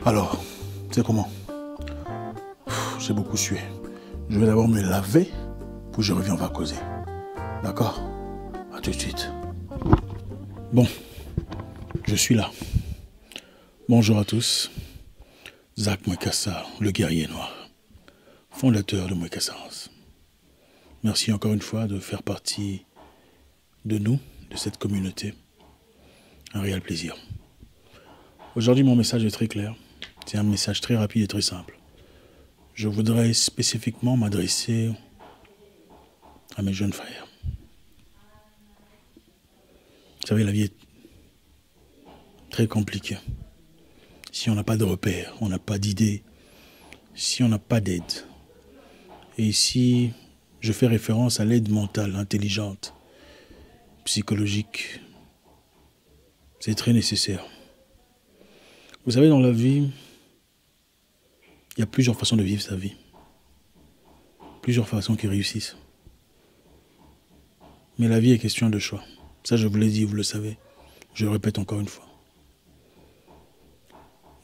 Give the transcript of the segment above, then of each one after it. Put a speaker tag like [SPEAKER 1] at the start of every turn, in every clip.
[SPEAKER 1] Alors, c'est comment? J'ai beaucoup sué. Je vais d'abord me laver, puis je reviens, on va causer. D'accord? À tout de suite. Bon, je suis là. Bonjour à tous. Zach Mwekassa, le guerrier noir, fondateur de Mwekassa's. Merci encore une fois de faire partie de nous, de cette communauté. Un réel plaisir. Aujourd'hui, mon message est très clair. C'est un message très rapide et très simple. Je voudrais spécifiquement m'adresser à mes jeunes frères. Vous savez, la vie est très compliquée. Si on n'a pas de repères, on n'a pas d'idées, si on n'a pas d'aide. Et ici, je fais référence à l'aide mentale, intelligente, psychologique. C'est très nécessaire. Vous savez, dans la vie, il y a plusieurs façons de vivre sa vie. Plusieurs façons qui réussissent. Mais la vie est question de choix. Ça, je vous l'ai dit, vous le savez. Je le répète encore une fois.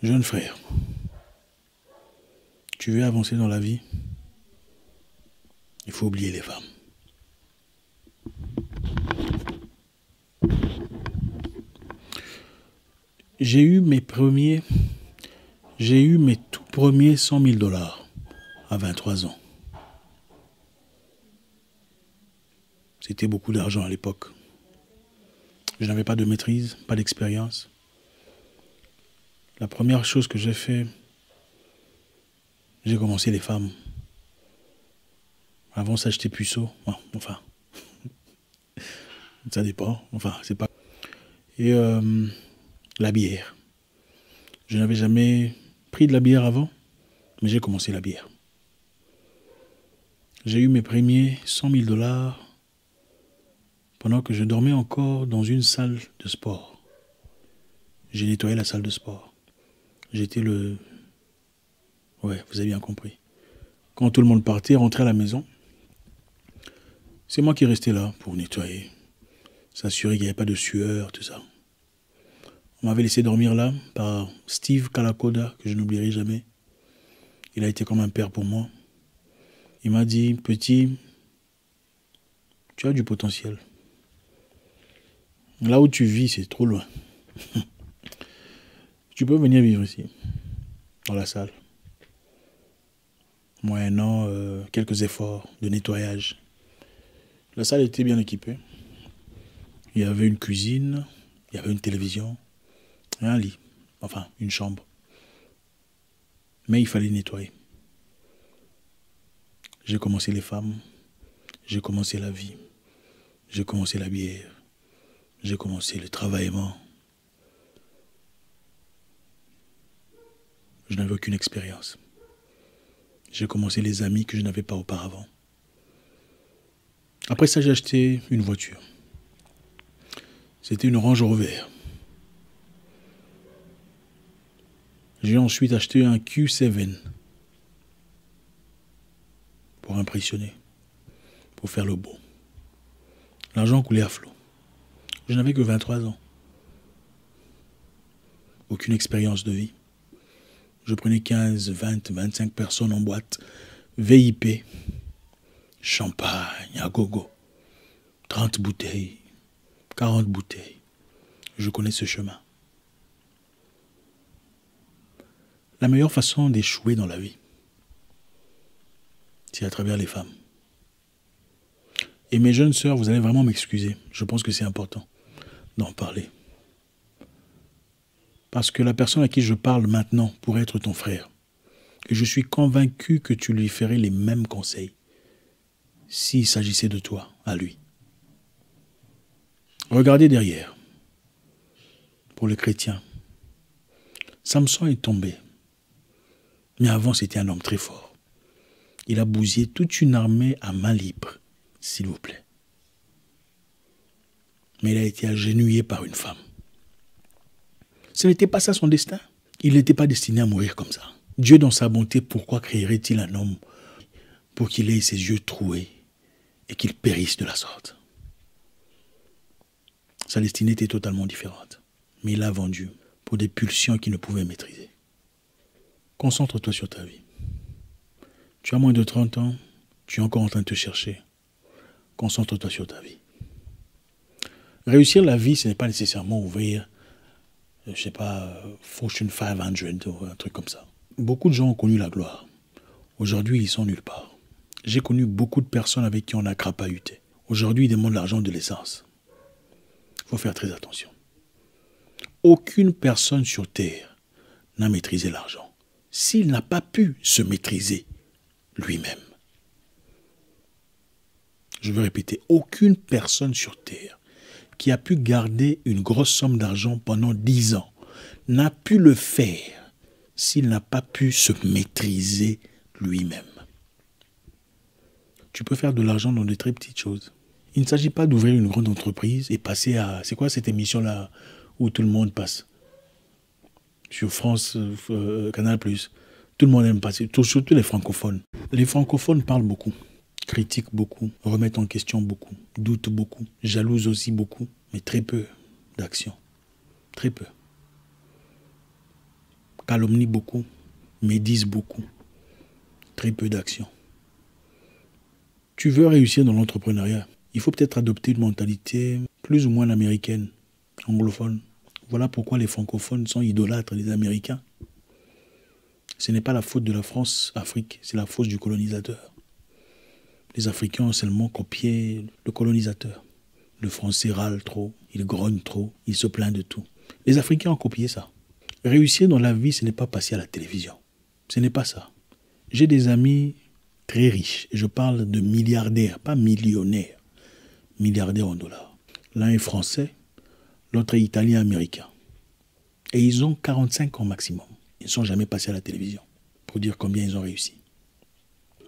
[SPEAKER 1] Jeune frère, tu veux avancer dans la vie? Il faut oublier les femmes. J'ai eu mes tout premiers 100 000 $ à 23 ans. C'était beaucoup d'argent à l'époque. Je n'avais pas de maîtrise, pas d'expérience. La première chose que j'ai fait, j'ai commencé les femmes. Avant ça, j'étais puceau. Bon, enfin, ça dépend. Enfin, c'est pas... Et la bière. Je n'avais jamais pris de la bière avant, mais j'ai commencé la bière. J'ai eu mes premiers 100 000 $ pendant que je dormais encore dans une salle de sport. J'ai nettoyé la salle de sport. J'étais le... Ouais, vous avez bien compris. Quand tout le monde partait, rentrait à la maison, c'est moi qui restais là pour nettoyer, s'assurer qu'il n'y avait pas de sueur, tout ça. On m'avait laissé dormir là par Steve Kalakoda, que je n'oublierai jamais. Il a été comme un père pour moi. Il m'a dit, petit, tu as du potentiel. Là où tu vis, c'est trop loin. Tu peux venir vivre ici, dans la salle. Moyennant quelques efforts de nettoyage. La salle était bien équipée. Il y avait une cuisine, il y avait une télévision, et un lit, enfin une chambre. Mais il fallait nettoyer. J'ai commencé les femmes, j'ai commencé la vie, j'ai commencé la bière, j'ai commencé le travaillement. Je n'avais aucune expérience. J'ai commencé les amis que je n'avais pas auparavant. Après ça, j'ai acheté une voiture. C'était une Range Rover. J'ai ensuite acheté un Q7 pour impressionner, pour faire le beau. L'argent coulait à flot. Je n'avais que 23 ans. Aucune expérience de vie. Je prenais 15, 20, 25 personnes en boîte, VIP, champagne, à gogo, 30 bouteilles, 40 bouteilles. Je connais ce chemin. La meilleure façon d'échouer dans la vie, c'est à travers les femmes. Et mes jeunes sœurs, vous allez vraiment m'excuser. Je pense que c'est important d'en parler. Parce que la personne à qui je parle maintenant pourrait être ton frère. Et je suis convaincu que tu lui ferais les mêmes conseils s'il s'agissait de toi, à lui. Regardez derrière. Pour les chrétiens, Samson est tombé. Mais avant, c'était un homme très fort. Il a bousillé toute une armée à main libre, s'il vous plaît. Mais il a été agenouillé par une femme. Ce n'était pas ça son destin. Il n'était pas destiné à mourir comme ça. Dieu, dans sa bonté, pourquoi créerait-il un homme pour qu'il ait ses yeux troués et qu'il périsse de la sorte? Sa destinée était totalement différente. Mais il l'a vendu pour des pulsions qu'il ne pouvait maîtriser. Concentre-toi sur ta vie. Tu as moins de 30 ans, tu es encore en train de te chercher. Concentre-toi sur ta vie. Réussir la vie, ce n'est pas nécessairement ouvrir, je ne sais pas, Fortune 500 ou un truc comme ça. Beaucoup de gens ont connu la gloire. Aujourd'hui, ils sont nulle part. J'ai connu beaucoup de personnes avec qui on a crapahuté. Aujourd'hui, ils demandent l'argent de l'essence. Il faut faire très attention. Aucune personne sur Terre n'a maîtrisé l'argent s'il n'a pas pu se maîtriser lui-même. Je veux répéter, aucune personne sur Terre qui a pu garder une grosse somme d'argent pendant 10 ans n'a pu le faire s'il n'a pas pu se maîtriser lui-même. Tu peux faire de l'argent dans de très petites choses. Il ne s'agit pas d'ouvrir une grande entreprise et passer à... C'est quoi cette émission-là où tout le monde passe? Sur France, Canal+. Tout le monde aime passer, surtout les francophones. Les francophones parlent beaucoup, critiquent beaucoup, remettent en question beaucoup, doutent beaucoup, jalousent aussi beaucoup, mais très peu d'action. Très peu. Calomnient beaucoup, médisent beaucoup. Très peu d'action. Tu veux réussir dans l'entrepreneuriat, il faut peut-être adopter une mentalité plus ou moins américaine, anglophone. Voilà pourquoi les francophones sont idolâtres des Américains. Ce n'est pas la faute de la France-Afrique, c'est la faute du colonisateur. Les Africains ont seulement copié le colonisateur. Le Français râle trop, il grogne trop, il se plaint de tout. Les Africains ont copié ça. Réussir dans la vie, ce n'est pas passer à la télévision. Ce n'est pas ça. J'ai des amis très riches, et je parle de milliardaires, pas millionnaires. Milliardaires en dollars. L'un est français, l'autre est italien-américain. Et ils ont 45 ans maximum. Ils ne sont jamais passés à la télévision pour dire combien ils ont réussi.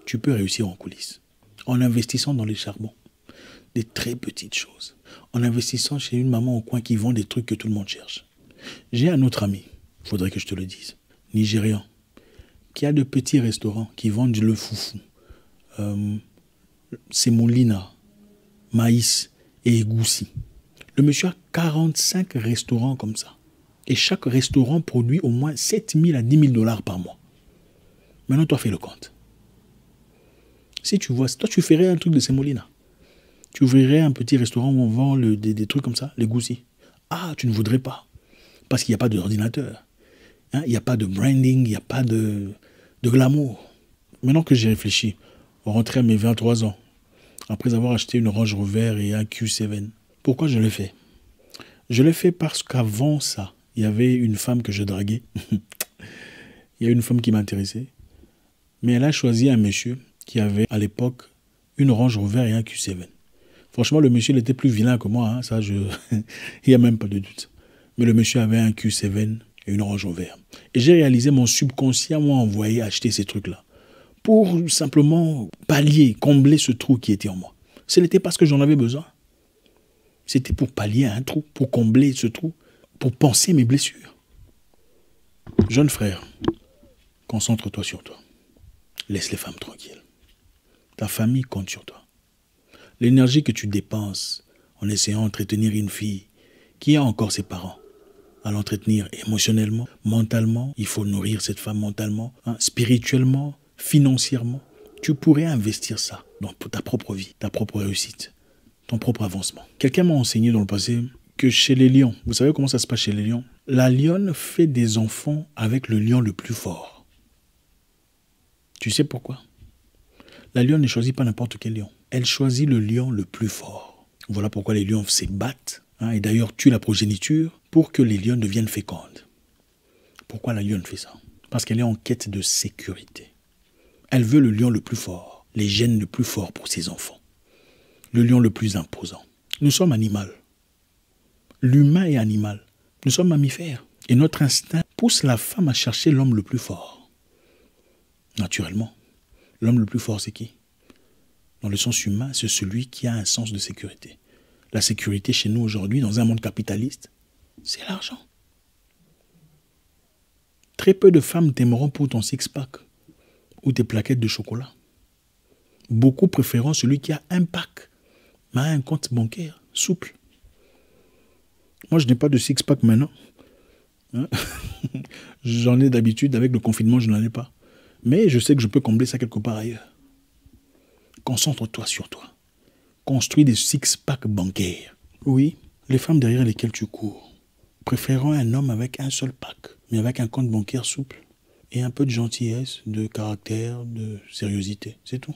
[SPEAKER 1] Tu peux réussir en coulisses, en investissant dans les charbons, des très petites choses, en investissant chez une maman au coin qui vend des trucs que tout le monde cherche. J'ai un autre ami, il faudrait que je te le dise, nigérian, qui a de petits restaurants qui vendent le foufou, sémolina, maïs et égoussi. Le monsieur a 45 restaurants comme ça. Et chaque restaurant produit au moins 7 000 à 10 000 dollars par mois. Maintenant, toi, fais le compte. Si tu vois, toi, tu ferais un truc de sémolina. Tu ouvrirais un petit restaurant où on vend des trucs comme ça, les goussis. Ah, tu ne voudrais pas. Parce qu'il n'y a pas d'ordinateur. Hein, il n'y a pas de branding, il n'y a pas de glamour. Maintenant que j'ai réfléchi, rentrer à mes 23 ans, après avoir acheté une Range Rover et un Q7, pourquoi je l'ai fait? Je l'ai fait parce qu'avant ça, il y avait une femme que je draguais. Il y a une femme qui m'intéressait. Mais elle a choisi un monsieur qui avait à l'époque une Range Rover et un Q7. Franchement, le monsieur il était plus vilain que moi. Hein, ça, il n'y a même pas de doute. Mais le monsieur avait un Q7 et une Range Rover. Et j'ai réalisé mon subconscient m'a envoyé acheter ces trucs-là. Pour simplement pallier, combler ce trou qui était en moi. Ce n'était pas ce que j'en avais besoin. C'était pour pallier un trou, pour combler ce trou, pour penser mes blessures. Jeune frère, concentre-toi sur toi. Laisse les femmes tranquilles. Ta famille compte sur toi. L'énergie que tu dépenses en essayant d'entretenir une fille qui a encore ses parents, à l'entretenir émotionnellement, mentalement, il faut nourrir cette femme mentalement, hein, spirituellement, financièrement. Tu pourrais investir ça dans ta propre vie, ta propre réussite, ton propre avancement. Quelqu'un m'a enseigné dans le passé que chez les lions, vous savez comment ça se passe chez les lions? La lionne fait des enfants avec le lion le plus fort. Tu sais pourquoi? La lionne ne choisit pas n'importe quel lion. Elle choisit le lion le plus fort. Voilà pourquoi les lions se battent, hein, et d'ailleurs tuent la progéniture pour que les lions deviennent fécondes. Pourquoi la lionne fait ça? Parce qu'elle est en quête de sécurité. Elle veut le lion le plus fort, les gènes le plus forts pour ses enfants. Le lion le plus imposant. Nous sommes animaux. L'humain est animal. Nous sommes mammifères. Et notre instinct pousse la femme à chercher l'homme le plus fort. Naturellement. L'homme le plus fort, c'est qui? Dans le sens humain, c'est celui qui a un sens de sécurité. La sécurité chez nous aujourd'hui, dans un monde capitaliste, c'est l'argent. Très peu de femmes t'aimeront pour ton six-pack ou tes plaquettes de chocolat. Beaucoup préféreront celui qui a un pack, mais a un compte bancaire souple. Moi, je n'ai pas de six-pack maintenant. Hein? J'en ai d'habitude, avec le confinement, je n'en ai pas. Mais je sais que je peux combler ça quelque part ailleurs. Concentre-toi sur toi. Construis des six-packs bancaires. Oui, les femmes derrière lesquelles tu cours préféreront un homme avec un seul pack, mais avec un compte bancaire souple et un peu de gentillesse, de caractère, de sérieuxité. C'est tout.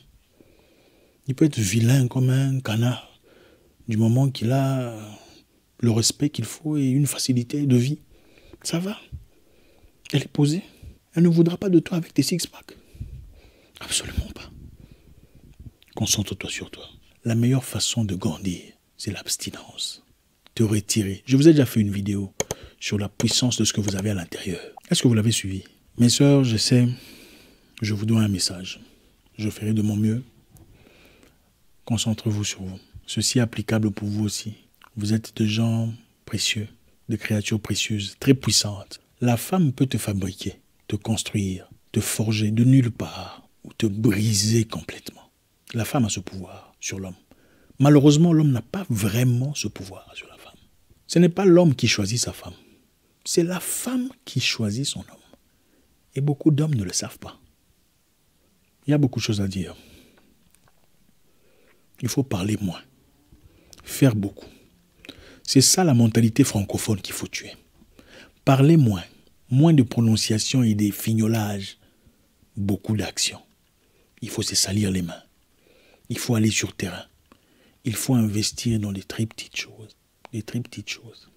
[SPEAKER 1] Il peut être vilain comme un canard, du moment qu'il a le respect qu'il faut et une facilité de vie. Ça va. Elle est posée. Elle ne voudra pas de toi avec tes six-packs. Absolument pas. Concentre-toi sur toi. La meilleure façon de grandir, c'est l'abstinence. Te retirer. Je vous ai déjà fait une vidéo sur la puissance de ce que vous avez à l'intérieur. Est-ce que vous l'avez suivi? Mes sœurs, je sais, je vous dois un message. Je ferai de mon mieux. Concentrez-vous sur vous. Ceci est applicable pour vous aussi. Vous êtes de gens précieux, de créatures précieuses, très puissantes. La femme peut te fabriquer, te construire, te forger de nulle part ou te briser complètement. La femme a ce pouvoir sur l'homme. Malheureusement, l'homme n'a pas vraiment ce pouvoir sur la femme. Ce n'est pas l'homme qui choisit sa femme. C'est la femme qui choisit son homme. Et beaucoup d'hommes ne le savent pas. Il y a beaucoup de choses à dire. Il faut parler moins. Faire beaucoup. C'est ça la mentalité francophone qu'il faut tuer. Parler moins. Moins de prononciation et des fignolages. Beaucoup d'actions. Il faut se salir les mains. Il faut aller sur terrain. Il faut investir dans des très petites choses. Des très petites choses.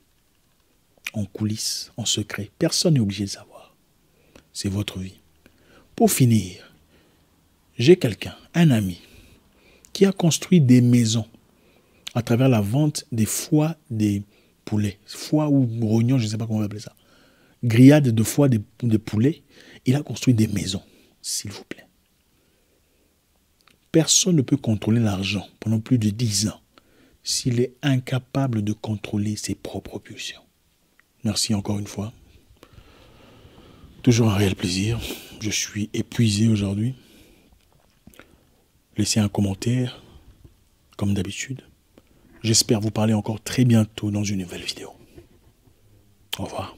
[SPEAKER 1] En coulisses, en secret. Personne n'est obligé de savoir. C'est votre vie. Pour finir, j'ai quelqu'un, un ami, qui a construit des maisons à travers la vente des foies des poulets. Foie ou rognon, je ne sais pas comment on va appeler ça. Grillade de foie des poulets. Il a construit des maisons, s'il vous plaît. Personne ne peut contrôler l'argent pendant plus de 10 ans s'il est incapable de contrôler ses propres pulsions. Merci encore une fois. Toujours un réel plaisir. Je suis épuisé aujourd'hui. Laissez un commentaire, comme d'habitude. J'espère vous parler encore très bientôt dans une nouvelle vidéo. Au revoir.